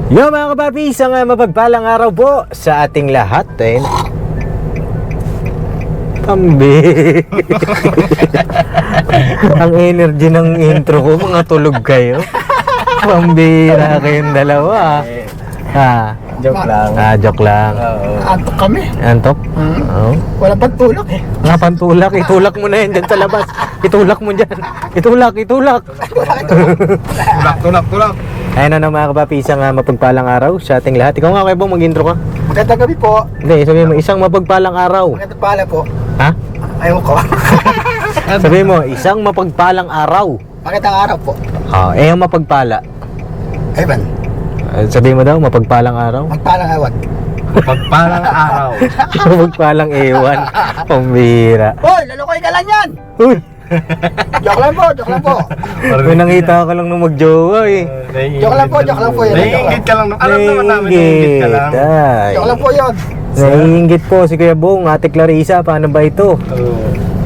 Yo mga kapapi, isang mapagpalang araw po sa ating lahat. Pambi. Ang energy ng intro ko, mga tulog kayo. Pambira kayong dalawa. Joke lang. Joke lang. Antok kami. Antok? Oo. Wala pang tulak eh. Nga pantulak, itulak mo na yan dyan sa labas. Itulak mo dyan. Itulak. Tulak. Ayun na mga kapapi, isang mapagpalang araw sa ating lahat. Ikaw nga kayo po, mag-intro ka. Magandang gabi po. Hindi, sabihin mo, isang mapagpalang araw. Magandang pala po. Ha? Ayaw ko. Sabihin mo, isang mapagpalang araw. Magandang araw po. Yung mapagpala. Evan, Sabihin mo daw, mapagpalang araw. magpalang awag. Pagpalang araw. Mapagpalang ewan. Pambira. Hoy, lalokoy ka lang yan! Uy, Joke lang po. may nangita ka lang nung magjowa eh. Joke lang po. Naiingit ka lang. Alam naman namin, naiingit ka lang. Ay. Joke lang po yun. Naiingit po si Kuya Bong, Ate Clarissa, paano ba ito?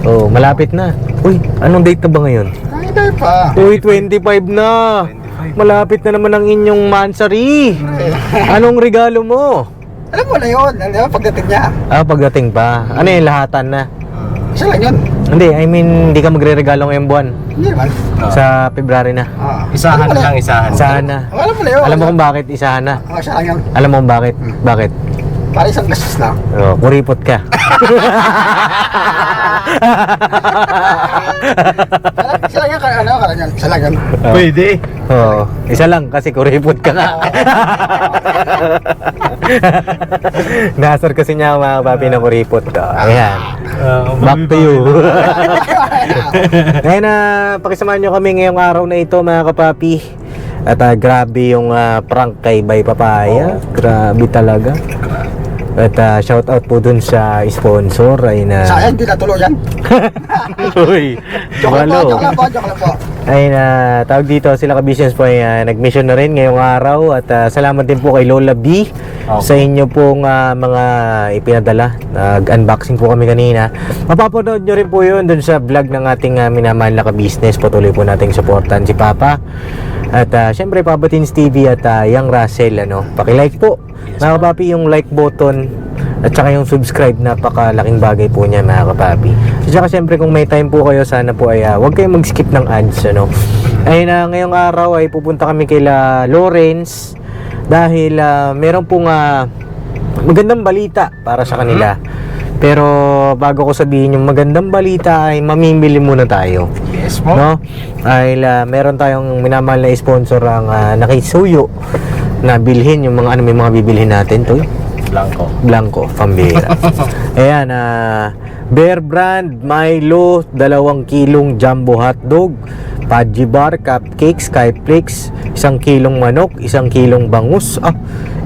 Oh, malapit na. Uy, anong date na ba ngayon? Ay, tayo pa. Uy, 25 na. Malapit na naman ang inyong mansari. Anong regalo mo? Alam mo na yun. Alam mo, pagdating niya. Pagdating pa. Ano yung lahatan na? Isa lang yun. Hindi, I mean, hindi ka magre-regalo ngayong buwan. Hindi naman. Sa February na. Isahan lang, isahan. Isahan na. Alam mo na yun. Alam mo kung bakit isahan na? Isa lang yun. Alam mo kung bakit? Bakit? Para isang gastos lang. Kuripot ka. Isa lang yan. Karanyan. Isa lang yan. Pwede. Isa lang kasi kuripot ka nga. Nasar kasi niya mga papi na kuripot. Ayan. Back to you. Ngayon pakisamahan nyo kami ngayong araw na ito mga kapapi. At grabe yung prank kay Bay Papaya. Grabe talaga. At shout out po dun sa sponsor ay na Sayang, hindi natuloy yan. Uy, Joke lang walo. po. Ay tawag dito sila ka-business po ay nag-mission na rin ngayong araw. At salamat din po kay Lola B sa inyo pong mga ipinadala. Nag-unboxing po kami kanina. Mapapanood nyo rin po yun dun sa vlog ng ating minamahal na ka-business. Patuloy po nating supportan si Papa. At syempre Papa Teens TV at Young Russell, paki-like po mga kapapi, yung like button at saka yung subscribe, napakalaking bagay po niya mga kapapi. At saka syempre kung may time po kayo, sana po ay huwag kayong mag-skip ng ads. Ay ngayong araw ay pupunta kami kila Lawrence dahil meron pong magandang balita para sa kanila. Pero bago ko sabihin yung magandang balita ay mamimili muna tayo. Yes po. Ay meron tayong minamahal na sponsor ang nakisuyo na bilhin yung mga may mga bibilhin natin to. Blanco, pambira. Ayan, Bear Brand Milo 2 kilong jumbo hotdog, Pudgy Bar, cupcakes, skyflakes, 1 kilong manok, 1 kilong bangus,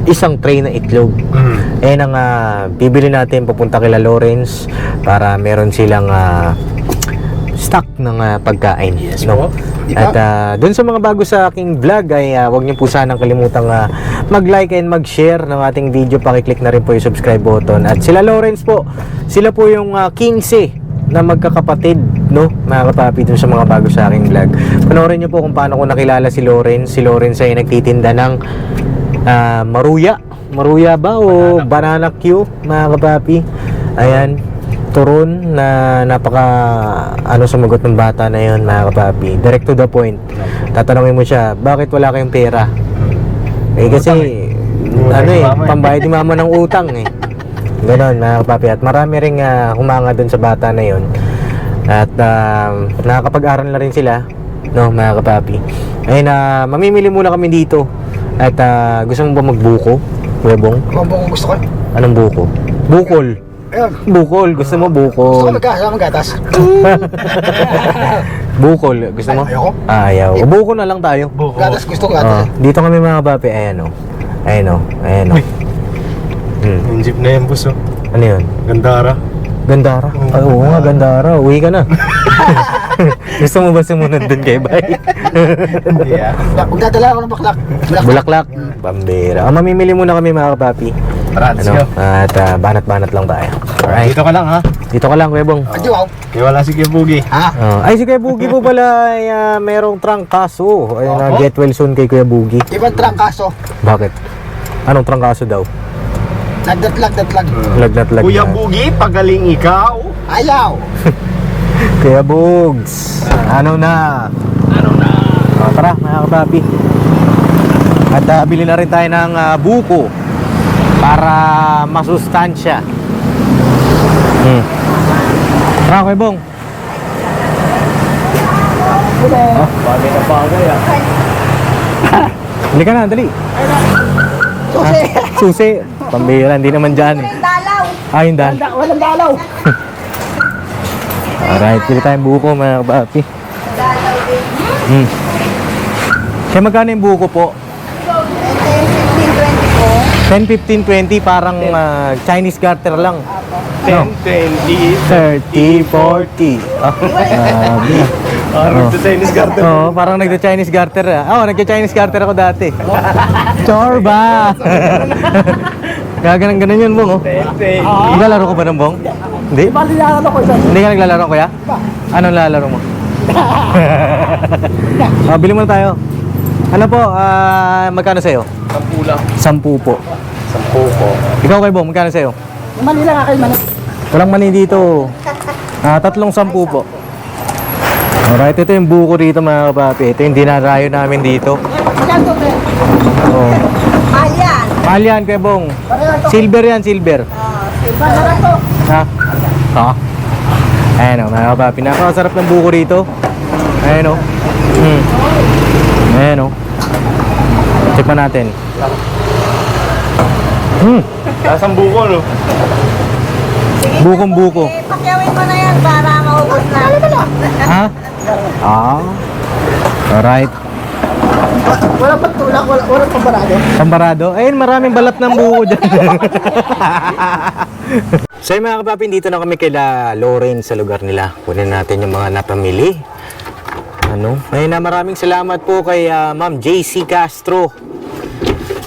isang tray na itlog. Ayan ang bibili natin papunta kila Lawrence para meron silang stock ng pagkain. Yes po. At dun sa mga bago sa aking vlog ay huwag niyo po sanang kalimutang mag-like and mag-share ng ating video. Paki-click na rin po yung subscribe button. At sila Lawrence po, sila po yung 15 na magkakapatid, mga kapapi, dun sa mga bago sa aking vlog. Panoorin niyo po kung paano ko nakilala si Lawrence. Si Lawrence ay nagtitinda ng Maruya ba o banana Q, mga kapapi. Ayan, turon na napaka sumagot ng bata na yon, mga kapapi. Direct to the point. Tatanungin mo siya, bakit wala kayong pera? Kasi pambayad ni mama ng utang Ganon, mga kapapi. At marami ring humanga dun sa bata na yon. At nakakapag-aral na rin sila, mga kapapi. Ayun, mamimili muna kami dito. At gusto mo ba magbuko, Kuya Bong? Bumbong gusto ko. Anong buko? Bukol. Ayun. Bukol, gusto mo Gusto ko bukol? maggatas. Bukol, gusto mo? Ayoko. Ayaw. O, buko na lang tayo. Gatas, gusto ko gatas. Dito kami mga kapapi. Ayan o. Uy. Yung jeep na yan, boss. Ano yun? Gandara. Gandara? Ay, oo nga, Gandara. Uwi ka na. Gusto mo ba sumunod dun kay Bay? Hindi Magdadala ako ng baklak. Bulaklak. Pambira. Mamimili muna kami mga kapapi. Tara, let's go. At banat-banat lang tayo. Alright. Dito ka lang, ha? Dito ka lang, Kuya Bong. Adi, wow. Kaya wala si Kuya Bugi. Ha? Ay, si Kuya Bugi po pala ay merong trangkaso. Ayun na, Opo. get well soon kay Kuya Bugi. Ibang trangkaso. Bakit? Anong trangkaso daw? Lagdat. Lagnat-lag Kuya na. Bugi, pagaling ikaw. Ayaw. Kuya Bugs, ano na? Tara, mga kapapi. At bili na rin tayo ng buko para masustansya. Tara, Kuya Bong. Bagay na bagay ah. Hindi ka na, dali. Susi. Susi. Pambira, hindi naman dyan eh. Dalaw. Ayun daan. Walang dalaw. Alright, pili tayong buko mga kapapi. Dalaw din. Kaya magkano yung buko po? 10, 15, 20 po. 10, 15, 20, parang Chinese garter lang. 10, 20. 30, 40. Grabe. Nagsa-Chinese garden. Oo, parang nagka-Chinese garter. Nagka-Chinese garter ako dati. Chorba! Ganun yun, Bong. Oh. Naglalaro ko ba ng Bong? Hindi? Malilala ko isa. Hindi ka naglalaro, kuya? Anong lalaro mo? Bili muna tayo. Ano po, magkano sa'yo? 10 lang. 10 po. 10 po. Ikaw kay Bong, magkano sa'yo? Manila nga kayo man. Walang mani dito. 3 10 po. Alright, ito yung buko rito mga kapapi. Ito yung dinarayo namin dito. Magkano to, pre? Oh. Ayan. Mahal yan kay Bong. Silver yan, silver. Masarap to. Ha? Ha? Ayan o, mga kapapi. Napakasarap ng buko rito. Ayan o. Ayan o. Tikman natin. Lasang buko, no? Sige, Bukong buko. pakyawin mo na yan para maubos na. Ha? Alright. Wala pang tulak, wala pang barado. Pambarado. Ayun, maraming balat ng buko dyan. So yung mga kapapin, dito na kami kila Lauren sa lugar nila. Kunin natin yung mga napamili. Ayun na, maraming salamat po kay Ma'am JC Castro.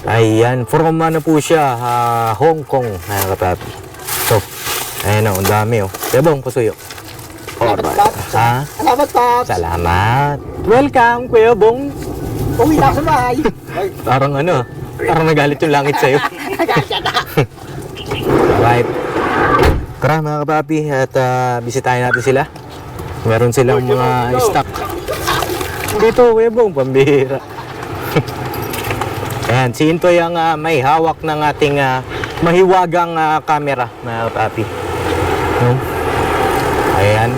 Ayan, from ano po siya, Hong Kong, mga kapapi. So, ayan o, ang dami o. Kaya Bong, pasuyo. Alright. Ha? Salamat, Paps. Salamat. Welcome, Kuya Bong. Uwi na ako sa bahay. Parang parang nagalit yung langit sa'yo. Alright. Tara mga kapapi, at bisitahin natin sila. Meron silang mga stock. Dito, Kuya Bong, pambira. Ayan, si Intoy ang may hawak ng ating mahiwagang camera, mga kapapi. Ayan.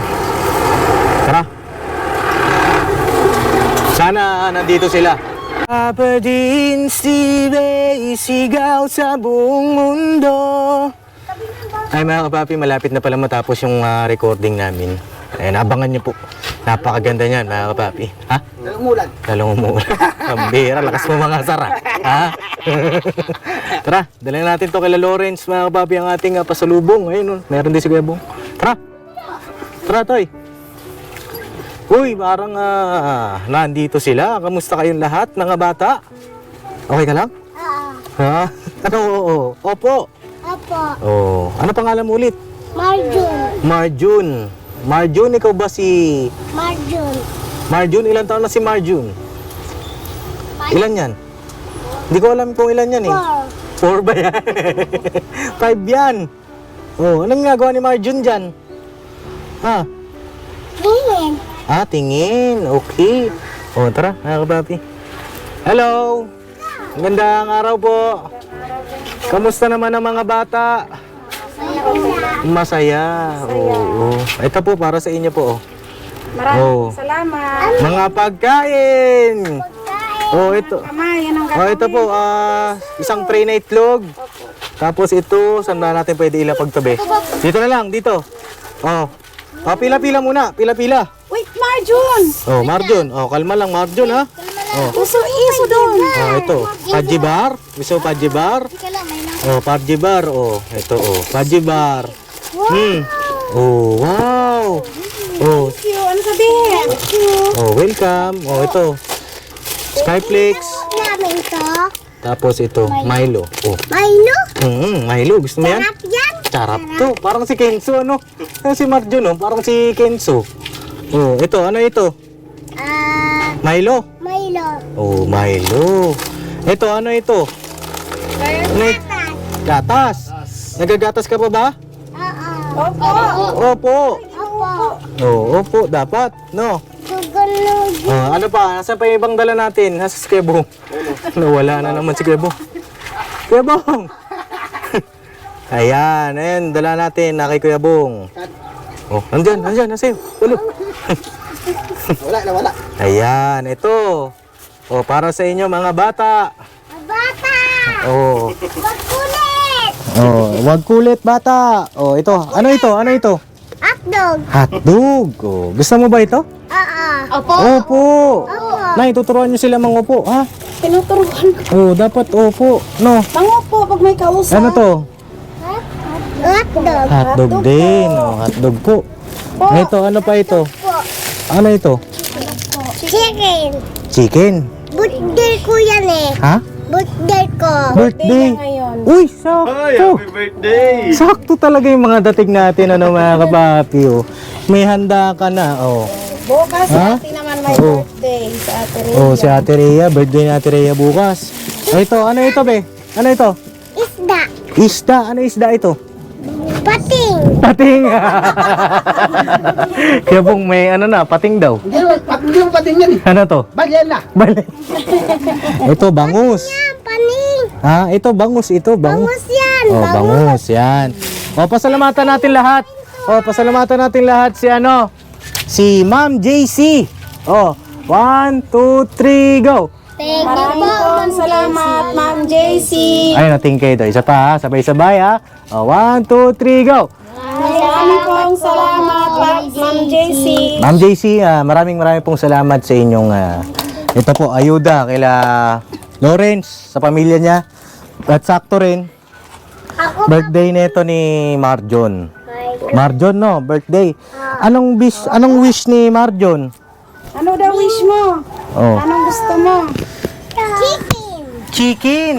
Tara. Sana nandito sila. Papa Dean Steve, sigaw sa buong mundo. Ay mga kapapi, malapit na pala matapos yung recording namin. Ayan, abangan nyo po. Napakaganda niyan mga kapapi. Ha? Umulan. Lalong umuulan. Pambira, lakas mo mga sara. Ha? Tara, dalhin natin to kay Lawrence mga kapapi, ang ating pasalubong. Ayun, meron din si Kuya Bong. Tara. Tara, Toy. Uy, parang nandito sila. Kamusta kayong lahat, mga bata? Okay ka lang? Ha? Ano? Oo. Opo. Opo. Oh, ano pangalan mo ulit? Marjun. Marjun, ikaw ba si Marjun. Marjun? Ilan taon na si Marjun? Ilan yan? Hindi ko alam kung ilan yan eh. 4 ba yan? 5 yan. Oh, anong ginagawa ni Marjun dyan? Ha? Tingin. Tingin. Okay. Oh, tara, mga kapapi. Hello! Magandang araw po. Kamusta naman ang mga bata? Masaya. Oo. Ito po, para sa inyo po. Maraming salamat. Mga pagkain! Oh, ito. Kamay, yan ang Oh, ito po, isang tray na itlog. Tapos ito, saan na natin pwede ilapag tabi? Dito na lang, dito. Oh. Pila-pila muna, pila-pila. Wait, Marjun! Oh, Marjun. Oh, kalma lang, Marjun, ha? Oh. Iso doon. Oh, ito. Padji bar. Gusto mo padji bar? Oh, padji bar. Oh, ito, oh. Padji bar. Oh, wow. Oh, Thank you. Ano sabihin? oh, welcome. Oh, ito. Skyflix. Namin to. Tapos ito, Milo. Oh. Milo? Milo. Gusto mo yan? Sarap yan. Charap to. Parang si Kenzo, ano? Si Marjon, no? Parang si Kenzo. Oh, ito. Ano ito? Milo? Milo. Oh, Milo. Ito, ano ito? Ano ito? Gatas. Nagagatas ka pa ba? Opo. Opo. Opo. Oh, opo. Dapat. No? Sugunod. Ano pa? Nasaan pa yung ibang dala natin? Nasa si Kuya Bong. Nawala na naman si Kuya Bong. Kuya Bong! Ayan. Dala natin na kay Kuya Bong. Oh, nandyan, nasa iyo. Ulo. Wala. Ayan, ito. Oh, para sa inyo mga bata. Bata. Oh. Magkulit. Oh, wag kulit bata. Oh, ito. Ano ito? Hotdog. Hotdog. Oh, gusto mo ba ito? Opo. Opo. Nay, tuturuan niyo sila mangupo, ha? Tinuturuan. Oh, dapat opo. No. Mangupo pag may kausap. Ano to? Hotdog. Hotdog din. Oh, hotdog po. Ito, ano pa ito? Ano ito? Chicken. Chicken. Birthday ko yan eh. Ha? Birthday ko. Birthday. Uy, Ay, sakto. happy birthday! Sakto talaga yung mga dating natin, ano mga kapapi, oh. May handa ka na, oh. Bukas Ha? natin naman may Oo. birthday sa ate Rhea. Oh, si Ate Rhea, birthday ni Ate Rhea bukas. Ito, ano ito, be? Ano ito? Isda. Isda, ano isda ito? Pating. Pating. Kaya pong may ano na, pating daw. Hindi mo pating yan eh. Ano to? Balyena. Balik. Ito, bangus. Paning. Ha? Ito, bangus. Ito, bangus. Bangus yan. Oh, bangus. Yan. O, pasalamatan natin lahat. O, pasalamatan natin lahat si ano? Si Ma'am JC. O, 1, 2, 3, go. Thank you po. Salamat, Ma'am JC. Ayun, nating kayo doon. Isa pa ha. Sabay-sabay ha. O, 1, 2, 3, go. Maraming pong salamat, Ma'am JC. Ma'am JC, maraming pong salamat sa inyong ito po, ayuda kila Lawrence, sa pamilya niya. At sakto rin, birthday nito ni Marjon. Marjon, no? Birthday. Anong wish ni Marjon? Ano daw wish mo? Oh. Anong gusto mo? Chicken. Chicken.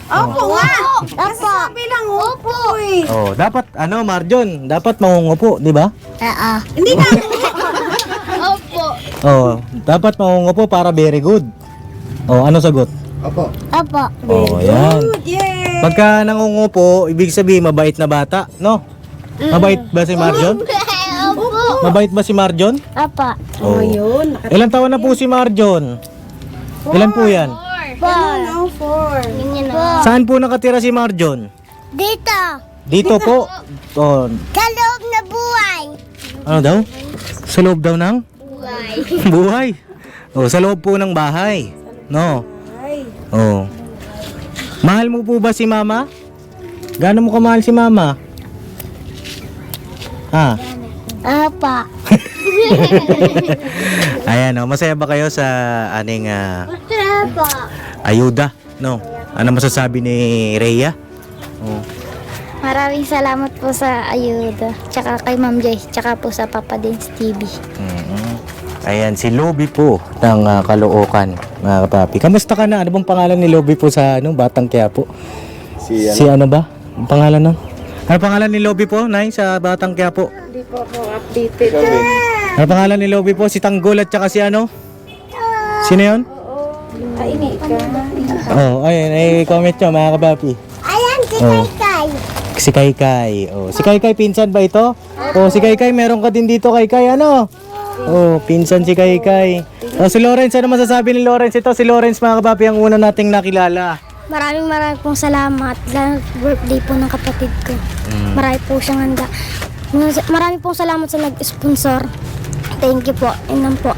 Opo nga. Opo. Sabi lang opo eh. Oh, dapat Marjon, dapat mangungupo, di ba? Hindi na. Opo. Oh, dapat mangungupo para very good. Oh, ano sagot? Opo. Opo. Oh, yan. Yay. Pagka nangungupo, ibig sabihin mabait na bata, no? Mabait ba si Marjon? Opo. Mabait ba si Marjon? Opo. Oh. Yun. Ilang taon na po si Marjon? Ilan po yan? Ano? 4. Saan po nakatira si Marjon? Dito. Dito po. Oh, Sa loob na buhay. ano daw? Sa loob daw ng? Buhay. Buhay. Oh, sa loob po ng bahay. No. Oh. Mahal mo po ba si Mama? Gaano mo kamahal si Mama? Ha? Opo. Ayan, oh, masaya ba kayo sa aning Opo. ayuda? No. Ano masasabi ni Rhea? Oh. Maraming salamat po sa ayuda. Tsaka kay Ma'am Jay. Tsaka po sa Papa Dins TV. Ayan, si Lobby po ng Caloocan, mga kapapi. Kamusta ka na? Ano bang pangalan ni Lobby po sa Batang Quiapo? Si ano ba? Ang pangalan nun? Ano pangalan ni Lobby po, Nay, sa Batang Quiapo? Hindi po ako updated. Ano pangalan ni Lobby po? Si Tanggol at saka si ano? Sino yun? Ay, hindi ka. Oh, ayun, comment nyo, mga kapapi. Ayan, si Oh. Kai. Si Kaykay. Oh, si Kaykay, pinsan ba ito? Oh, si Kaykay, meron ka din dito, Kaykay, ano? Oh, pinsan si Kaykay. Oh, si Lawrence, ano masasabi ni Lawrence? Ito, si Lawrence, mga kapapi, ang una nating nakilala. Maraming pong salamat. Lalo birthday po ng kapatid ko. Marami po siyang handa. Maraming pong salamat sa nag-sponsor. Thank you po. Yun lang po.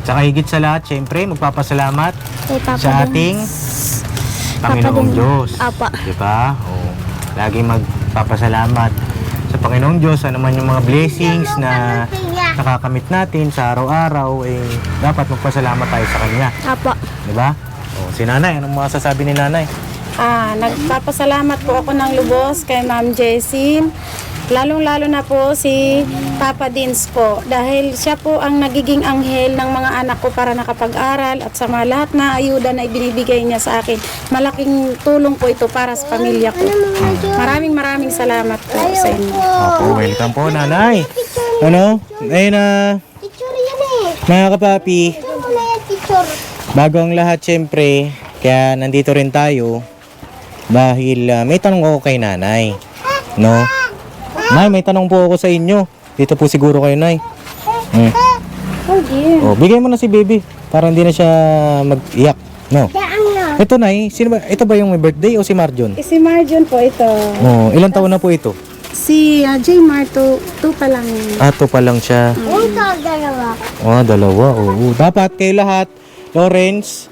Tsaka higit sa lahat, syempre, magpapasalamat Kay Papa sa Dins. ating Papa Panginoong Dins. Diyos. Apa. Diba? Oh, lagi magpapasalamat sa Panginoong Diyos. Ano man yung mga blessings na nakakamit natin sa araw-araw, dapat magpasalamat tayo sa Kanya. Apa. Diba? Oh, si Nanay, anong masasabi ni Nanay? Nagpapasalamat po ako ng lubos kay Ma'am Jessin Lalong-lalo na po si Papa Dins po. Dahil siya po ang nagiging anghel ng mga anak ko para nakapag-aral at sa mga lahat na ayuda na ibinibigay niya sa akin. Malaking tulong po ito para sa pamilya ko. Maraming salamat po sa inyo. Opo, welcome po, nanay. Ano? Ayun na, Teacher yan eh. mga kapapi, Ano na yan, teacher? bago ang lahat, syempre, kaya nandito rin tayo dahil may tanong ako kay nanay. No? Nay, may tanong po ako sa inyo. Dito po siguro kayo, nay. Oh dear. Oh, bigay mo na si baby para hindi na siya mag-iyak. No? Daan na. Ito, nay, sino ba? Ito ba yung may birthday o si Marjon? Si Marjon po ito. Oh, ilang taon na po ito? Si J. Marto, 2 pa lang yun. Ato pa lang siya. Yung dalawa. Oh, dalawa. Oo. Dapat kayo lahat, Lawrence,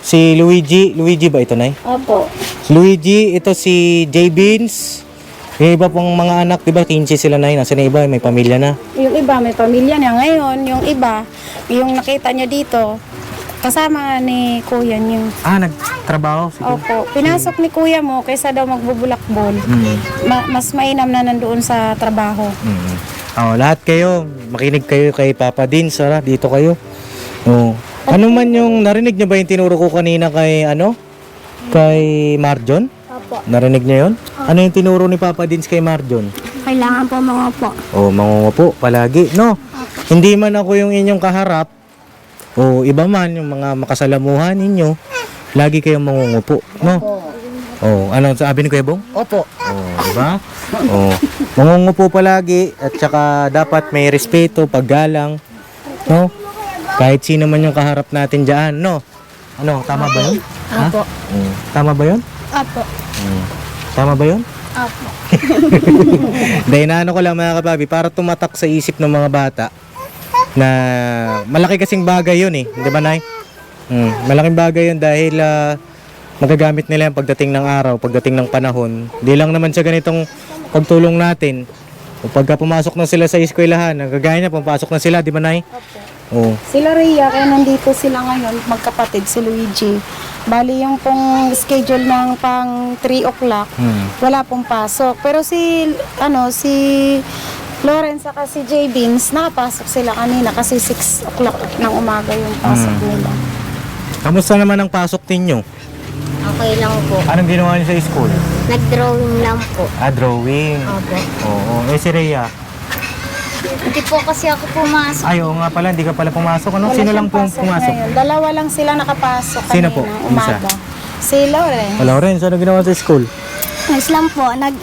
si Luigi. Luigi ba ito, nay? Opo. Luigi, ito si J. Beans. Yung iba pong mga anak, di ba? 15 sila na yun. Nasa na iba, may pamilya na. Yung iba may pamilya na. Ngayon, yung iba, yung nakita nyo dito, kasama ni kuya niyo. Ah, nagtrabaho? Sige. Opo. Pinasok ni kuya mo kaysa daw magbubulakbol. Mas mainam na nandoon sa trabaho. Oh, lahat kayo, makinig kayo kay Papa Din, Sara, dito kayo. Oh. Ano man yung narinig niyo ba yung tinuro ko kanina kay ano? Kay Marjon? Opo. Narinig niyo 'yon? Ano yung tinuro ni Papa Dins kay Marjon? Kailangan po mga po. Oh, mangungupo palagi, no? Hindi man ako yung inyong kaharap. O iba man yung mga makasalamuhan ninyo, lagi kayong mangungupo, no? Oh, ano sabi ni Kuya Bong? Opo. Oh, diba? Oh, mangungupo palagi at saka dapat may respeto, paggalang, no? Kahit sino man yung kaharap natin diyan, no? Ano, tama ba 'yun? Opo. Tama ba 'yun? Opo. Tama ba 'yun? Opo. Dahil naano ko lang mga kababi, para tumatak sa isip ng mga bata na malaki kasing bagay 'yun eh, 'di ba, Nay? Malaking bagay 'yun dahil magagamit nila yung pagdating ng araw, pagdating ng panahon. Di lang naman sa ganitong pagtulong natin. O pagka pumasok na sila sa eskwelahan, kagaya niya, pumasok na sila, di ba, Nay? Oo. Sila Rhea, kaya nandito sila ngayon, magkapatid, si Luigi. Bali yung pong schedule ng pang 3 o'clock, wala pong pasok. Pero si Lawrence at si J. Beans, nakapasok sila kanina kasi 6 o'clock ng umaga yung pasok nila. Kamusta naman ang pasok ninyo? Okay lang po. Anong ginawa niyo sa school? Nag-drawing lang po. Drawing. Opo. Oo. Si Rhea? Hindi po kasi ako pumasok. Ay, oo nga pala, hindi ka pala pumasok. Ano? Wala Sino siyang lang pong pasok pumasok? ngayon. Dalawa lang sila nakapasok Sino kanina, po? umaga. Si Lawrence. Lawrence, ano ginawa sa school? Ayos lang po. Nag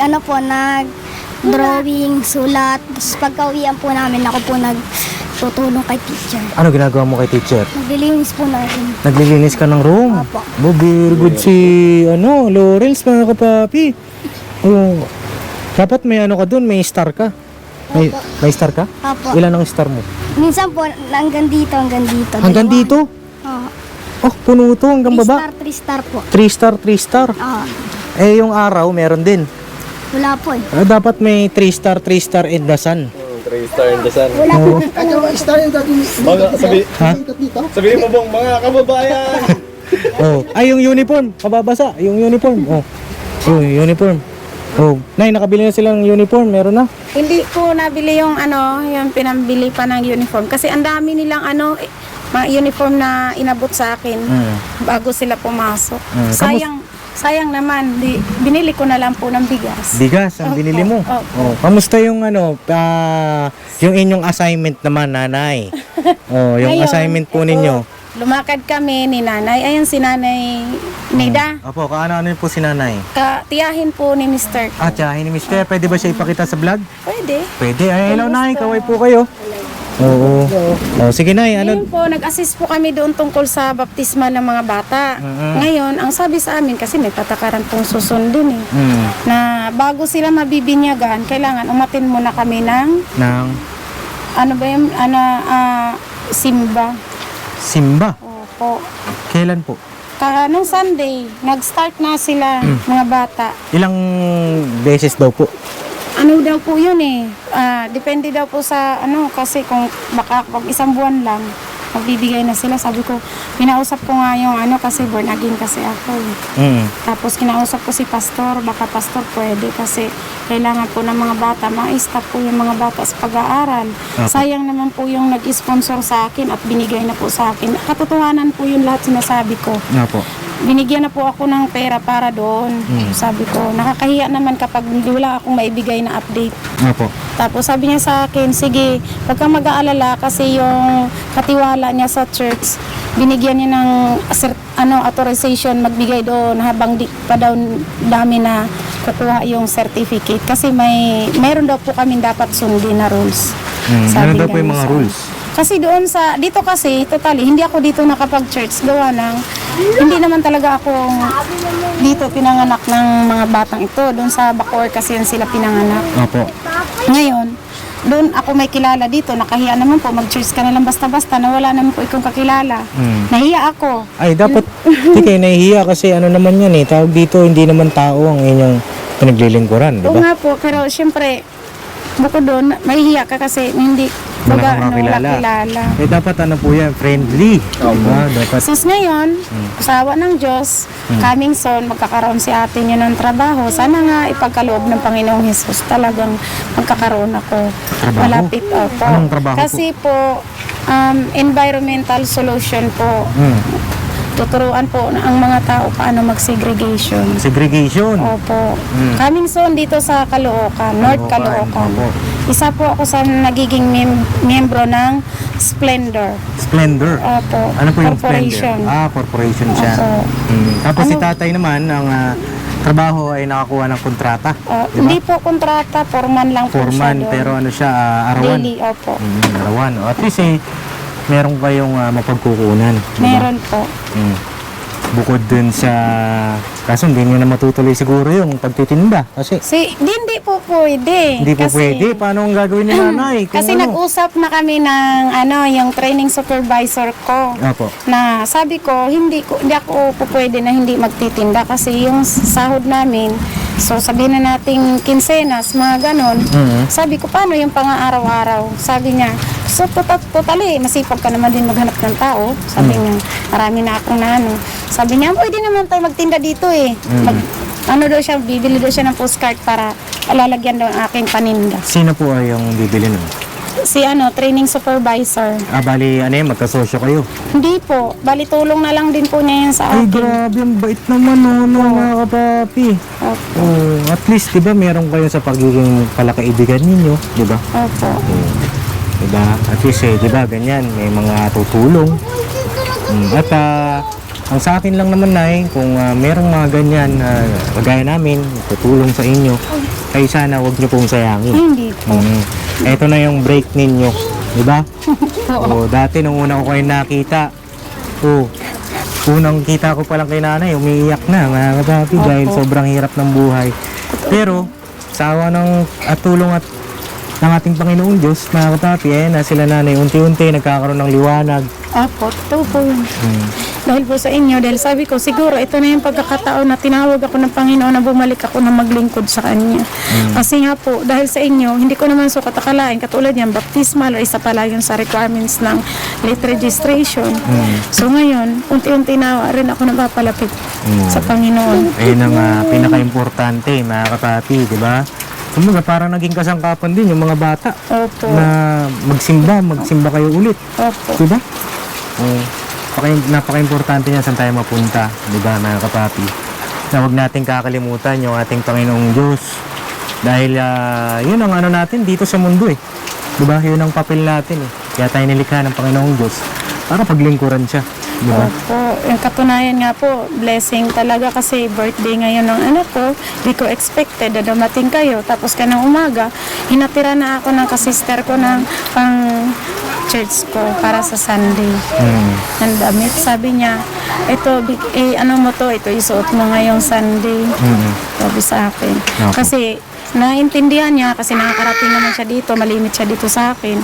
drawing, sulat. Tapos pagka-uwian po namin, ako po nagtutulong kay teacher. Ano ginagawa mo kay teacher? Naglilinis po namin. Naglilinis ka ng room? Opo. Very good si, Lawrence, mga kapapi. Oh. Dapat may ano ka dun, may star ka. May star ka? Opo. Ilan ang star mo? Minsan po, hanggang dito. Hanggang Dalawa. dito? Oo. Oh, puno to hanggang 3 baba. star, 3 star po. 3 star, 3 star. Oo. Eh, yung araw, meron din. Wala po eh. Dapat may 3 star in the sun. 3 star in the sun. Wala po. Ano, star yung dati Ha? dito? Sabihin mo bang mga kababayan? Oh. Ay, yung uniform. Kababasa. Yung uniform. Oh. Yung uniform. Oh. Nay, nakabili na sila ng uniform. Meron na. Hindi ko nabili yung yung pinambili pa ng uniform. Kasi ang dami nilang mga uniform na inabot sa akin bago sila pumasok. Sayang naman, binili ko na lang po ng bigas. Bigas ang binili mo. Oh, kamusta yung yung inyong assignment naman, nanay? Oh, yung Ngayon, assignment po ninyo. Lumakad kami ni nanay. Ayun si nanay Nida. Opo, kaano po si nanay? Tiyahin po ni Mr. Ah, tiyahin ni Mister. Pwede ba siya ipakita sa vlog? Pwede. Pwede. Ay, hello, nay. Kaway po kayo. Oo. Oh, sige, nay. Ano? Ngayon po, nag-assist po kami doon tungkol sa baptismal ng mga bata. Ngayon, ang sabi sa amin, kasi may patakaran pong susundin eh, na bago sila mabibinyagan, kailangan umatin muna kami ng, ano ba yung, simba. Simba? Opo. Kailan po? Nung Sunday, nag-start na sila, mga bata. Ilang beses daw po? Ano daw po yun eh, depende daw po sa kasi kung baka pag isang buwan lang, magbibigay na sila. Sabi ko, Pinausap ko nga yung kasi born again kasi ako. Tapos kinausap ko si pastor, baka pastor pwede kasi kailangan po ng mga bata, ma-stop po yung mga bata sa pag-aaral. Sayang naman po yung nag-sponsor sa akin at binigay na po sa akin. Katotohanan po yung lahat sinasabi ko. Opo. Binigyan na po ako ng pera para doon. Sabi ko, nakakahiya naman kapag wala akong maibigay na update. Opo. Tapos sabi niya sa akin, sige, wag kang mag-aalala kasi yung katiwala niya sa church, binigyan niya ng authorization magbigay doon habang di pa daw dami na kukuha yung certificate. Kasi mayroon daw po kami dapat sundin na rules. Ano daw niya po yung mga sa- rules? Kasi dito kasi, totally, hindi ako dito nakapag-church. Gawa ng, hindi naman talaga ako dito pinanganak ng mga batang ito. Doon sa Bacoor kasi yan sila pinanganak. Opo. Ngayon, doon ako may kilala dito. Nakahiya naman po, mag-church ka na lang basta-basta na wala naman po ikong kakilala. Nahiya ako. Ay, dapat, di kayo nahihiya kasi ano naman yan eh. Tawag dito, hindi naman tao ang inyong pinaglilingkuran, di Oo ba? nga po, pero syempre, bukod doon, mahihiya ka kasi hindi Wala kang kakilala. kilala. Eh, dapat ano po yan, friendly. Diba? Dapat, Sus ngayon, usawa ng Diyos, coming soon, magkakaroon si ate niya ng trabaho. Sana nga ipagkaloob ng Panginoong Hesus talagang magkakaroon ako. Trabaho? Malapit ako. Anong trabaho po? Kasi po, environmental solution po. Tuturuan po ang mga tao paano mag-segregation. segregation. Opo. Coming soon dito sa Caloocan, North Caloocan. Opo. Isa po ako sa nagiging miyembro ng Splendor. Splendor. Opo. Ano po yung Corporation. Splendor? Corporation siya. Opo. Tapos si Ano? tatay naman, ang trabaho ay nakakuha ng kontrata. Diba? Hindi po kontrata, foreman lang po siya Foreman, doon. pero ano siya, arawan. Daily, opo. Arawan. O, at least meron kayong mapagkukunan. Diba? Meron po. Bukod dun sa, kaso hindi nyo na matutuloy siguro yung pagtitinda. Kasi Hindi po pwede. hindi po Kasi- pwede. Paano ang gagawin ni nanay? Kung Kasi ano? nag-usap na kami ng yung training supervisor ko. Opo. Na sabi ko, hindi ako po pwede na hindi magtitinda kasi yung sahod namin, so sabihin na nating kinsenas, mga ganon. Sabi ko, paano yung pang-araw-araw? Sabi niya, so totally, masipag ka naman din maghanap ng tao. Sabi niya, marami na akong naano. Sabi niya, pwede naman tayo magtinda dito eh. Bibili daw siya ng postcard para lalagyan daw ang aking paninda. Sino po ay yung bibili nun? Si training supervisor. Bali, magkasosyo kayo. Hindi po, bali tulong na lang din po niya yan sa Ay, akin. grabe, ang bait naman, mga kapapi. Opo. Oh, at least, di ba, meron kayo sa pagiging palakaibigan ninyo, di ba? Opo. Diba? At least, di ba, ganyan, may mga tutulong. At ang sa akin lang naman kung merong mga ganyan kagaya namin, tutulong sa inyo, ay sana wag niyo pong sayangin. Hindi po. Ito na yung break ninyo, di ba? Dati nung una ko kayo nakita, unang kita ko palang kay nanay, umiiyak na, mga kapapi, dahil sobrang hirap ng buhay. Pero, sa awa ng tulong at ng ating Panginoong Diyos, mga kapapi, na sila nanay, unti-unti nagkakaroon ng liwanag. Opo, totoo po yun. Dahil po sa inyo, dahil sabi ko, siguro ito na yung pagkakataon na tinawag ako ng Panginoon na bumalik ako na maglingkod sa Kanya. Kasi nga po, dahil sa inyo, hindi ko naman sukat akalain, katulad yan, baptismal, o isa pala yun sa requirements ng late registration. So ngayon, unti-unti na rin ako napapalapit sa Panginoon. Ayun ang pinaka-importante, mga kapapi, di ba? Kumbaga, parang naging kasangkapan din yung mga bata Opo. na magsimba kayo ulit. Opo. Di ba? Napaka-importante niya saan tayo mapunta, di ba, mga kapapi? Na huwag nating kakalimutan yung ating Panginoong Diyos. Dahil yun ang natin dito sa mundo eh. Di ba? Yun ang papel natin eh. Kaya tayo nilikha ng Panginoong Diyos para paglingkuran siya. Di ba? Opo. Yung katunayan nga po, blessing talaga kasi birthday ngayon ng anak ko. Di ko expected na dumating kayo. Tapos kanang umaga, hinatira na ako ng kasister ko ng pang church ko para sa Sunday. Ng damit. Sabi niya, ito, ito isuot mo ngayong Sunday. Sabi sa akin. Okay. Kasi, naintindihan niya kasi nakakarating naman siya dito, malimit siya dito sa akin.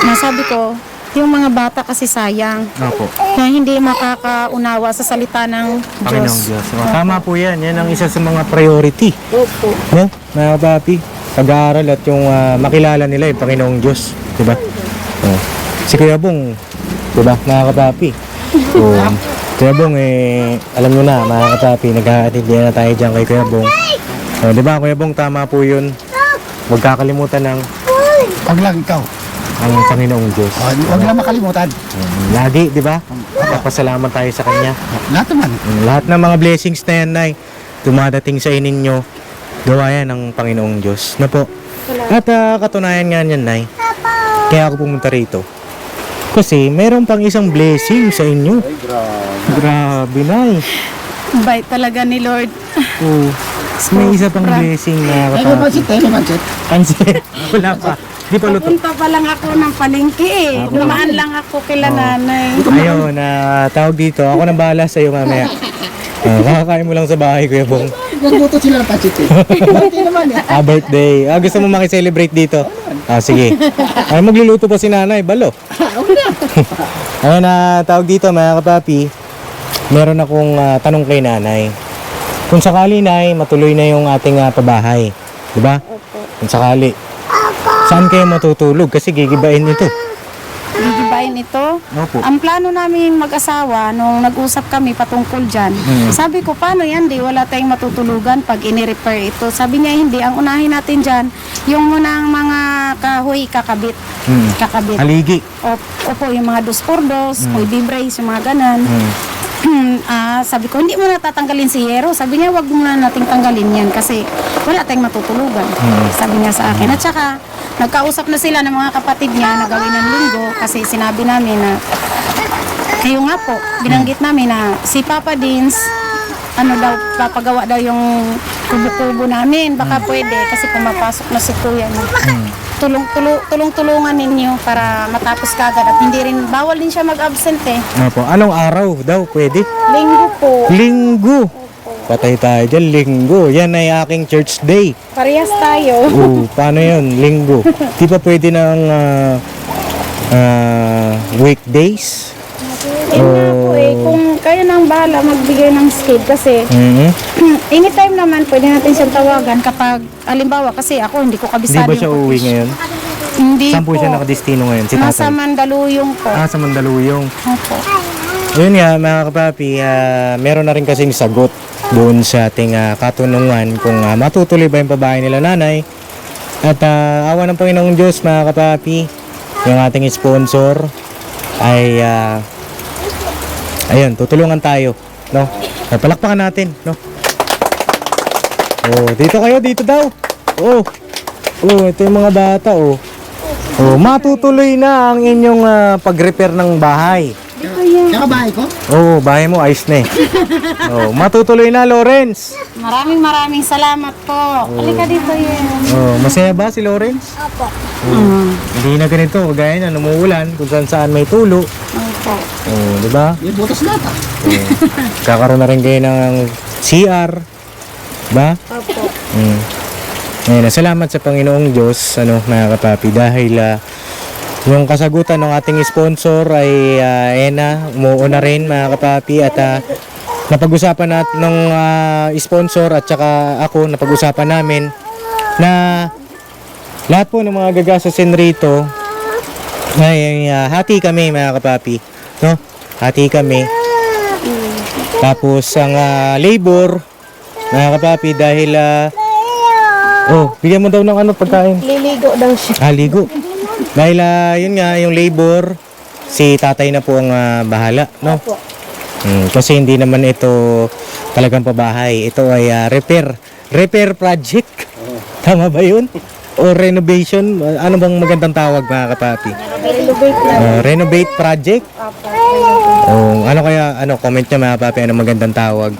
Nasabi ko, yung mga bata kasi sayang Opo. na hindi makakaunawa sa salita ng Panginoong Diyos. Diyos. Tama po yan. Yan ang isa sa mga priority. Opo. No? Mga kapapi, pag-aaral at yung makilala nila yung Panginoong Diyos. Diba? Si Kuya Bong, diba? Mga kapapi, So, Kuya Bong, alam nyo na, mga kapapi, nag-aatid na tayo dyan kay Kuya Bong. So, di ba, Kuya Bong, tama po yun. Huwag kakalimutan ng Huwag lang ikaw. ang Panginoong Diyos. Huwag lang makalimutan. Lagi, di ba? Nagpasalamat tayo sa Kanya. Lahat naman. Lahat ng mga blessings na yan, Nay, dumadating sa ininyo, gawa yan ng Panginoong Diyos. Na po. At katunayan nga niyan, Nay, kaya ako pumunta rito. Kasi meron pang isang blessing sa inyo. Grabe, Nay. Bait talaga ni Lord. Oh, may isa pang blessing na Ay, kapatid. pansit. Pansit. Wala pa. Di pa luto. Punta pa lang ako ng palengke Dumaan lang ako kila nanay. Ayun, tawag dito. Ako nang bahala sa iyo mamaya. Makakain mo lang sa bahay, Kuya Bong. Nagluto sila ng pansit eh. Birthday naman eh. Birthday. Gusto mo makiselebrate dito? Sige. Magluluto pa si nanay. Balo. Ayun, tawag dito mga kapapi. Meron akong tanong kay nanay. Kung sakali, Nay, matuloy na yung ating pabahay. Diba? Kung sakali. Saan kayo matutulog? Kasi gigibain ito. Gigibayin ito. Opo. Ang plano namin mag-asawa, nung nag-usap kami patungkol dyan, sabi ko, paano yan? Di wala tayong matutulugan pag ini-repair ito. Sabi niya, hindi. Ang unahin natin dyan, yung munang mga kahoy kakabit. Kakabit. Haligi. Opo, yung mga 2x2, pwede brace, yung mga ganan. Sabi ko, hindi mo na tatanggalin si Hero. Sabi niya, wag muna nating tanggalin yan kasi wala tayong matutulugan. Sabi niya sa akin. At saka, nagkausap na sila ng mga kapatid niya na gawin ng linggo kasi sinabi namin na kayo nga po, binanggit namin na si Papa Dins, papagawa daw yung kubo-kubo namin. Baka pwede kasi pumapasok na si Kuya niya. Tulong-tulungan ninyo para matapos kagad at hindi rin, bawal din siya mag-absent Opo. Anong araw daw pwede? Linggo po. Linggo. Patay tayo dyan, Linggo. Yan ay aking church day. Parehas tayo. Paano yun? Linggo. Di pa pwede ng weekdays? Yun nga po kung kayo nang bahala magbigay ng skid kasi anytime naman pwede natin siyang tawagan kapag alimbawa kasi ako hindi ko Hindi kabisado ba siya yung uuwi ngayon? Hindi Saan po po. siya nakadestino ngayon? Si Nasa tatay? Mandaluyong po. Sa Mandaluyong. Opo. Yun nga mga kapapi, meron na rin kasing sagot doon sa ating katunungan kung matutuloy ba yung pabahay nila nanay. At awa ng Panginoong Diyos mga kapapi, yung ating sponsor ay ayun, tutulungan tayo, no? Palakpakan natin, no? Dito kayo, dito daw. Ito yung mga bata, matutuloy na ang inyong pag-repair ng bahay. Dito yan. Saka bahay ko? Bahay mo ayos na matutuloy na, Lawrence. Maraming salamat po. Halika dito yan. Masaya ba si Lawrence? Opo. Hindi na ganito, kagaya na umuulan, kung saan may tulo. Opo. Di ba? May butas na ata. Kakaroon na rin kayo ng CR. Ba? Opo. Ngayon, salamat sa Panginoong Diyos, mga kapapi, dahil yung kasagutan ng ating sponsor ay umuuna rin mga kapapi at napag-usapan natin ng sponsor at saka ako napag-usapan namin na lahat po ng mga gagastusin rito ay hati kami mga kapapi, no? Hati kami. Tapos ang labor mga kapapi dahil bigyan mo daw ng pagkain. Liligo daw siya. Ligo. Dahil yun nga, yung labor, si tatay na po ang bahala, no? Kasi hindi naman ito talagang pabahay. Ito ay repair project. Tama ba yun? O renovation? Ano bang magandang tawag mga kapapi? Renovate project? Comment nyo mga kapapi, ano magandang tawag?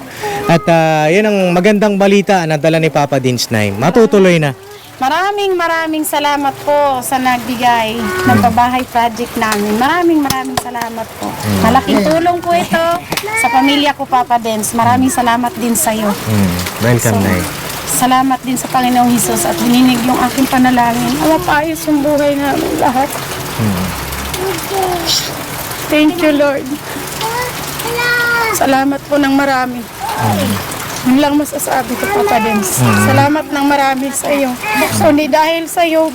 At yun ang magandang balita na dala ni Papa Dins na matutuloy na. Maraming salamat po sa nagbigay ng pabahay project namin. Maraming salamat po. Malaking tulong po ito sa pamilya ko, Papa Dens. Maraming salamat din sa iyo. Welcome, Nay. Salamat din sa Panginoong Hesus at dininig yung aking panalangin. Paayos yung buhay namin lahat. Thank you, Lord. Salamat po ng marami. Yun lang masasabi ko, Papa Dens. Salamat ng marami sa iyo. Kundi dahil sa iyo,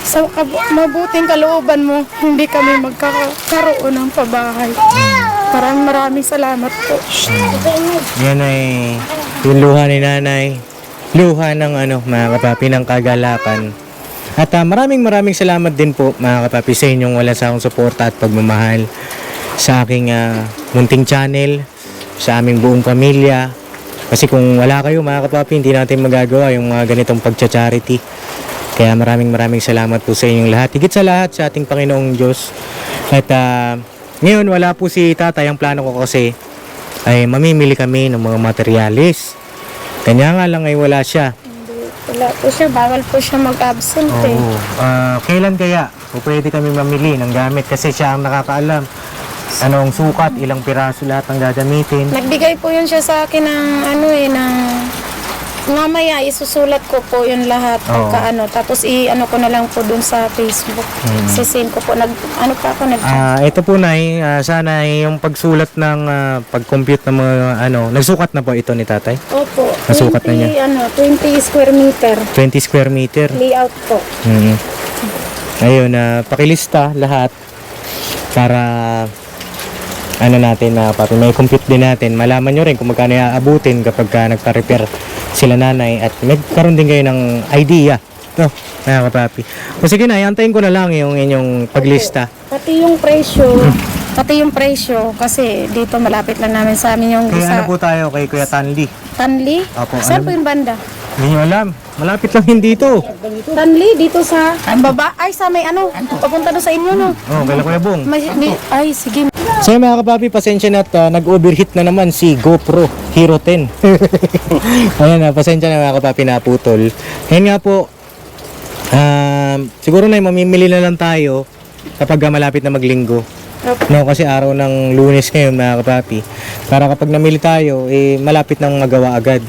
sa mabuting kalooban mo, hindi kami magkakaroon ng pabahay. Maraming salamat po. Yan ay yung luha ni nanay. Luha ng mga kapapi, ng kagalakan. At maraming salamat din po mga kapapi sa inyong walang sawang suporta at pagmamahal sa aking munting channel, sa aming buong pamilya. Kasi kung wala kayo mga kapapi, hindi natin magagawa yung mga ganitong pagcha-charity. Kaya maraming salamat po sa inyong lahat. Higit sa lahat sa ating Panginoong Diyos. At ngayon wala po si tatay. Ang plano ko kasi ay mamimili kami ng mga materyales. Kanya nga lang ay wala siya. Wala po siya, bawal po siya mag-absent eh. Oo. Kailan kaya pwede kami mamili ng gamit? Kasi siya ang nakakaalam. Anong sukat, ilang piraso lahat ang gagamitin. Nagbigay po yun siya sa akin ng ng mamaya isusulat ko po yun lahat Oo. tapos ko na lang po dun sa Facebook. Sisend ko po Ito po sana yung pagsulat ng pag-compute ng mga nagsukat na po ito ni tatay. Opo. Nasukat na niya. 20 square meter 20 square meter. layout po. Ayun, pakilista lahat para natin na may compute din natin. Malaman nyo rin kung magkano aabutin kapag nagpa-repair sila nanay at magkaroon din kayo ng idea. Ito, mga kapapi. O sige na, antayin ko na lang yung inyong paglista. Pati yung presyo kasi dito malapit lang namin sa amin yung Kaya po tayo kay Kuya Tanli. Tanli? Opo, Saan alam- po yung banda? Hindi nyo alam. Malapit lang yun dito. Tanli, dito sa baba. Ay, sa may papunta doon sa inyo, no? Oh, kaya Kuya Bong. Ay, sige. So mga kapapi, pasensya na at nag-overheat na naman si GoPro Hero 10. Ayan pasensya na mga kapapi, naputol. Ngayon nga po, siguro na mamimili na lang tayo kapag malapit na maglinggo. No, kasi araw ng Lunes ngayon mga kapapi. Para kapag namili tayo, malapit nang magawa agad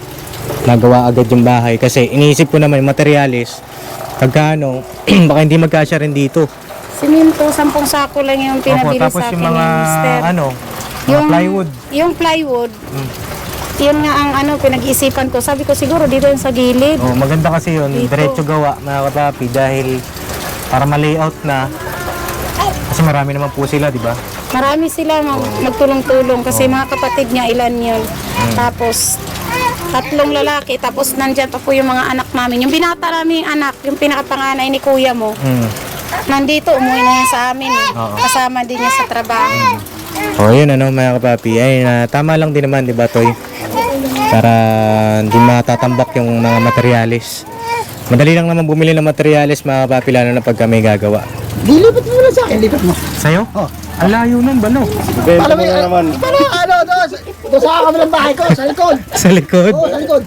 yung bahay. Kasi iniisip ko naman yung materyales, pagkano, baka hindi magkasya rin dito. Siminto, 10 sako lang yung pinabili Tapos sa akin yung mga, ni Mister. mga plywood. Yung plywood, yun nga ang pinag-iisipan ko. Sabi ko siguro dito yung sa gilid. Oh, maganda kasi yun, Dito. diretso gawa mga kapapi dahil para ma-layout na. Kasi marami naman po sila, di ba? Marami sila magtulong-tulong kasi mga kapatid niya, ilan yun. Tapos 3 lalaki, tapos nandyan pa po yung mga anak namin. Yung binata namin anak, yung pinakapanganay ni kuya mo, nandito, umuwi na yan sa amin eh. Oo. Kasama din niya sa trabaho. Oh, yun mga kapapi. Ay, tama lang din naman, di ba, Toy? Para hindi matatambak yung mga materyales. Madali lang naman bumili ng materyales, mga kapapi, lalo na pagka may gagawa. Dilipat mo lang sa akin, lipat mo. Sa'yo? Oh. Ang layo nun, balo. Para may, doon sa kabilang bahay ko, sa likod. Sa likod. Oo, sa likod.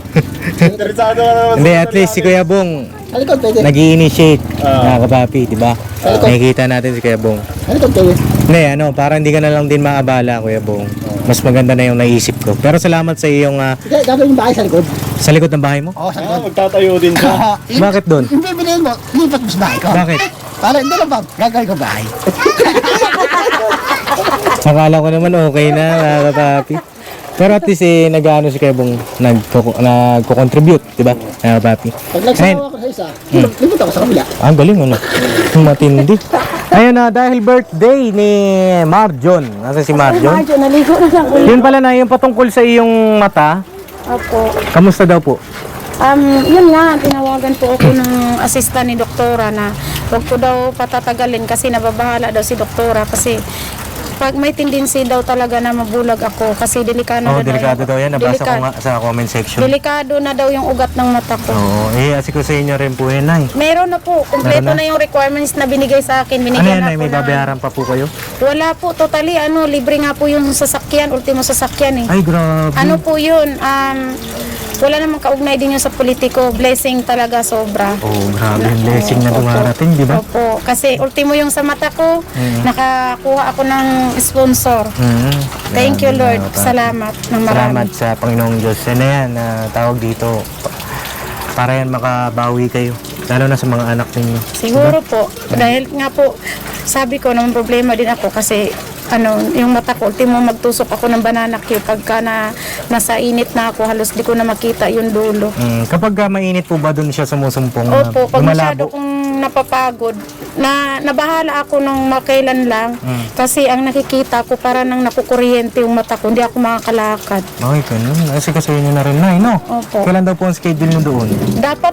Interesado ka naman. Hindi, at least si Kuya Bong Sa likod, pwede. nag-i-initiate, mga kapapi, di ba? Nakikita natin si Kuya Bong. Sa likod, pwede. Hindi, para hindi ka na lang din maabala, Kuya Bong. Mas maganda na yung naisip ko. Pero salamat sa iyong Sige, gagawin yung bahay sa likod. sa likod ng bahay mo. Oo, sa likod. Magtatayo din siya. Bakit doon? Yung bibiliin mo, lipat mo sa bahay ko. Bakit? Para hindi lang ba, gagawin ko bahay. Akala ko naman okay na, mga kapapi. Pero at least nag-ano si Kuya Bong, nagko-contribute, di ba? Mga kapapi. Pag nagsawa ko sa isa, lipat ako sa kabila. Ang galing ano. Matindi. Ayun na, dahil birthday ni Marjon. Nasa si Marjon? Medyo naligo na lang ulit. Yun pala na, yung patungkol sa iyong mata. Opo. Kamusta daw po? Yun nga, tinawagan po ako ng assistant ni doktora na huwag ko daw patatagalin kasi nababahala daw si doktora kasi pag may tendency daw talaga na mabulag ako kasi delikado Oh, na delikado daw yan. Nabasa ko Delikado. nga sa comment section. Delikado na daw yung ugat ng mata ko. Oo, asiko sa inyo rin po yun, Nay. Meron na po, kumpleto Meron na? na yung requirements na binigay sa akin. Ano Binigyan yan, na Nay? ako May babayaran pa po kayo? Wala po, totally, libre nga po yung sasakyan, ultimo sasakyan eh. Ay, grabe. Ano po yun, wala namang kaugnay din yun sa politiko, blessing talaga sobra. Oh, grabe yung blessing na dumarating, di ba? Opo, kasi ultimo yung sa mata ko, nakakuha ako ng sponsor. Thank you Lord, salamat ng Salamat marami. sa Panginoong Diyos. Yan na yan, tawag dito. Para yan makabawi kayo. Lalo na sa mga anak ninyo. Siguro po, dahil nga po, sabi ko naman problema din ako kasi yung mata ko, ultimo magtusok ako ng banana cue pagka nasa init na ako, halos di ko na makita yung dulo. Kapag mainit po ba doon siya sumusumpong? Opo, pag lumalabo? masyado kong napapagod. Nabahala ako ng makailan lang kasi ang nakikita ko para nang nakukuryente yung mata ko, hindi ako makakalakad. Okay, ganun. Kasi nyo na rin, Nay, no? Opo. Kailan daw po ang schedule nyo doon? Dapat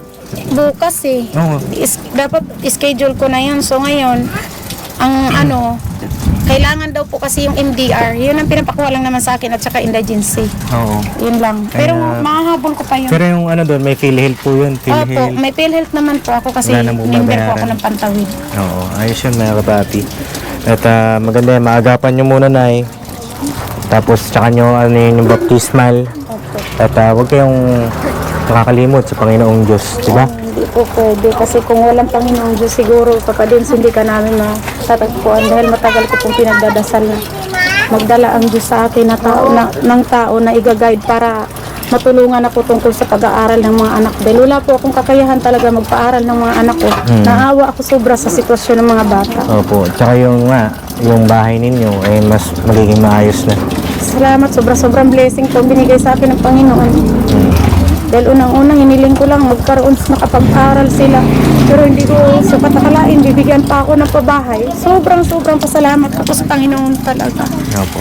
bukas eh. Oo. Dapat schedule ko na yun. So ngayon, ang kailangan daw po kasi yung MDR. Yun ang pinapakuha lang naman sa akin at saka indigency. Oo. Yun lang. Pero Kaya- mahahabol ko pa yun. Pero yung doon, may PhilHealth po yun. Opo, PhilHealth. may PhilHealth naman po ako kasi Wala nang member po bumabayaran. ako ng Pantawid. Oo, ayos yun mga kapapi. At maganda yan, maagapan nyo muna, Nay. Tapos tsaka nyo yung baptismal. Opo. At huwag kayong nakakalimot sa Panginoong Diyos, di ba? Hindi po pwede kasi kung walang Panginoong Diyos siguro papadins hindi ka namin matatagpuan dahil matagal ko pong pinagdadasal na magdala ang Diyos sa akin na ng tao na i-guide para matulungan ako tungkol sa pag-aaral ng mga anak. Dahil wala po akong kakayahan talaga magpaaral ng mga anak ko. Naawa ako sobra sa sitwasyon ng mga bata. Opo, tsaka yung bahay ninyo ay mas magiging maayos na. Salamat, sobrang blessing po binigay sa akin ng Panginoon. Dahil unang-unang hiniling ko lang magkaroon makapag-aral sila. Pero hindi ko sa patakalain, bibigyan pa ako ng pabahay. Sobrang pasalamat ako sa Panginoon talaga. Opo.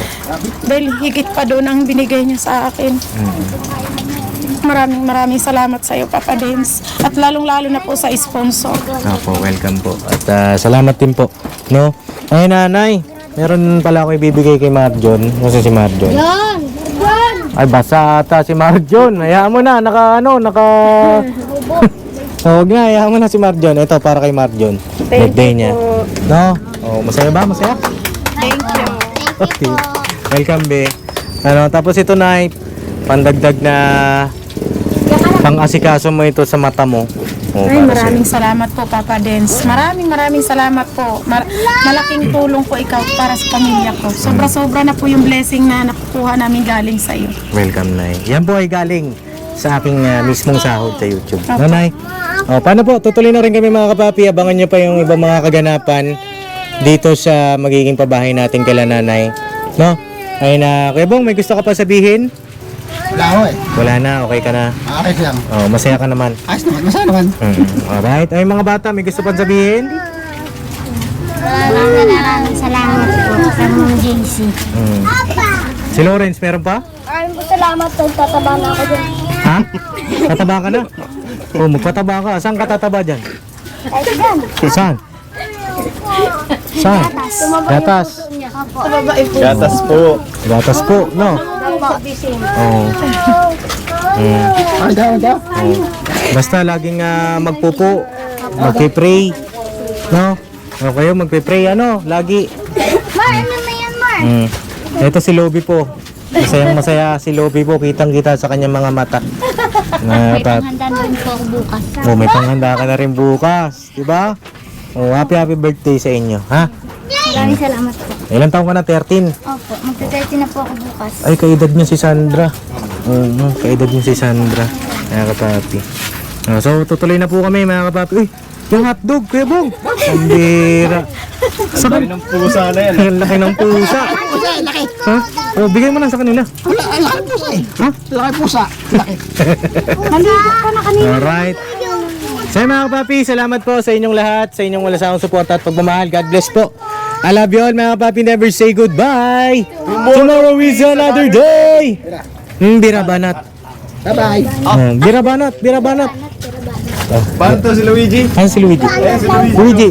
Dahil higit pa doon ang binigay niya sa akin. Maraming salamat sa iyo, Papa Dens. At lalong-lalo na po sa sponsor. Opo, welcome po. At salamat din po. No? Ay, Nanay, meron pala ako ibibigay kay Marjon. Kasi si Marjon. Yan! Ay, basa ata si Marjon. Hayaan mo na, Huwag na, hayaan mo na si Marjon. Ito, para kay Marjon. Birthday niya. po. No? Oh, masaya ba? Masaya? Thank you. Okay. Welcome, be. Tapos ito, Nay, pandagdag na pang-asikaso mo ito sa mata mo. Oh, Ay, para maraming salamat po, Papa Dens. Maraming salamat po. Malaking tulong po ikaw para sa pamilya ko. Sobra na po yung blessing na nakukuha namin galing sa iyo. welcome, Nay. Yan po ay galing sa aking mismong sahod sa YouTube. No, Nay? O, paano po? Tutuloy na rin kami mga kapapi. Abangan nyo pa yung ibang mga kaganapan dito sa magiging pabahay natin kay Nanay. No? Ay na, Kuya Bong, may gusto ka pa sabihin? Wala ako eh. Wala na, okay ka na. Ayos lang. Oh, masaya ka naman. Ayos naman. Masaya naman. Alright. Ay mga bata, may gusto pa sabihin? Maraming salamat po sa mga JC. Si Lawrence, meron pa? Maraming po salamat po. Tataba na ako dyan. Ha? Tataba ka na? Oh, magpataba ka. Saan ka tataba dyan? Ay, dyan. Saan? Saan? Gatas. Gatas po. Gatas po, no? Oo. Ay, daw. Basta laging magpupo, magpipray, no? O kayo magpipray, lagi. Mar, ano na yan, Mar? Ito si Lobby po. Masayang masaya si Lobby po. Kitang-kita sa kanyang mga mata. Handa doon po ako bukas. Oh, may panghanda ka na rin bukas. Diba? Oh, happy birthday sa inyo. Ha? Maraming salamat po. Ilan taon ka na? 13? Opo, magta-30 na po ako bukas. Ay, kaedad niya si Sandra. Oo, kaedad niya si Sandra. Mga kapapi. So, tutuloy na po kami mga kapapi. Uy, yung hotdog, Kuya Bong. Ang bira. Laki ng pusa na yan. Ang laki ng pusa. Pusa, laki. Ha? Oh, bigay mo lang sa kanila. Wala, laki pusa eh. Ha? Laki pusa. Laki. Maligo ka na kanina. Alright. So mga kapapi, salamat po sa inyong lahat, sa inyong wala sawang suporta at pagmamahal. God bless po. I love you all mga kapapi. Never say goodbye. Tomorrow is another day. Birabanat. Bye-bye. Birabanat. Paano to si Luigi? Ano si Luigi? Luigi.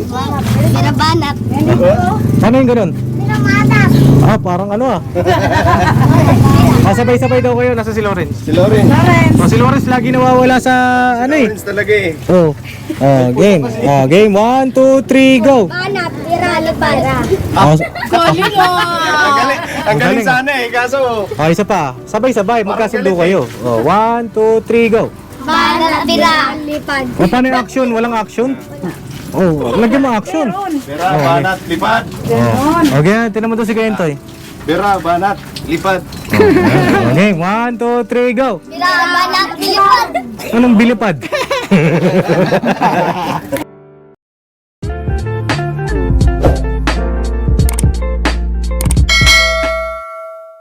Birabanat. Ano yung ganun? Parang sabay-sabay daw kayo. Nasa si Lawrence. Si Loren. Si Lawrence lagi nawawala sa Lawrence talaga eh. Game. Game. 1, 2, 3, go. Banat, pirali para. Ang galing sana eh. Kaso, Isa pa. Sabay-sabay. Magkasundo kayo. 1, 2, 3, go. Banat, pirali pad. Paano yung action? Walang action? Lagyan mo action. Bira, banat, lipad. Okay, tinan mo to si Kentoy. Bira, banat, lipad. Okay, 1, 2, 3, go. Banat, pilipad. Anong bilipad?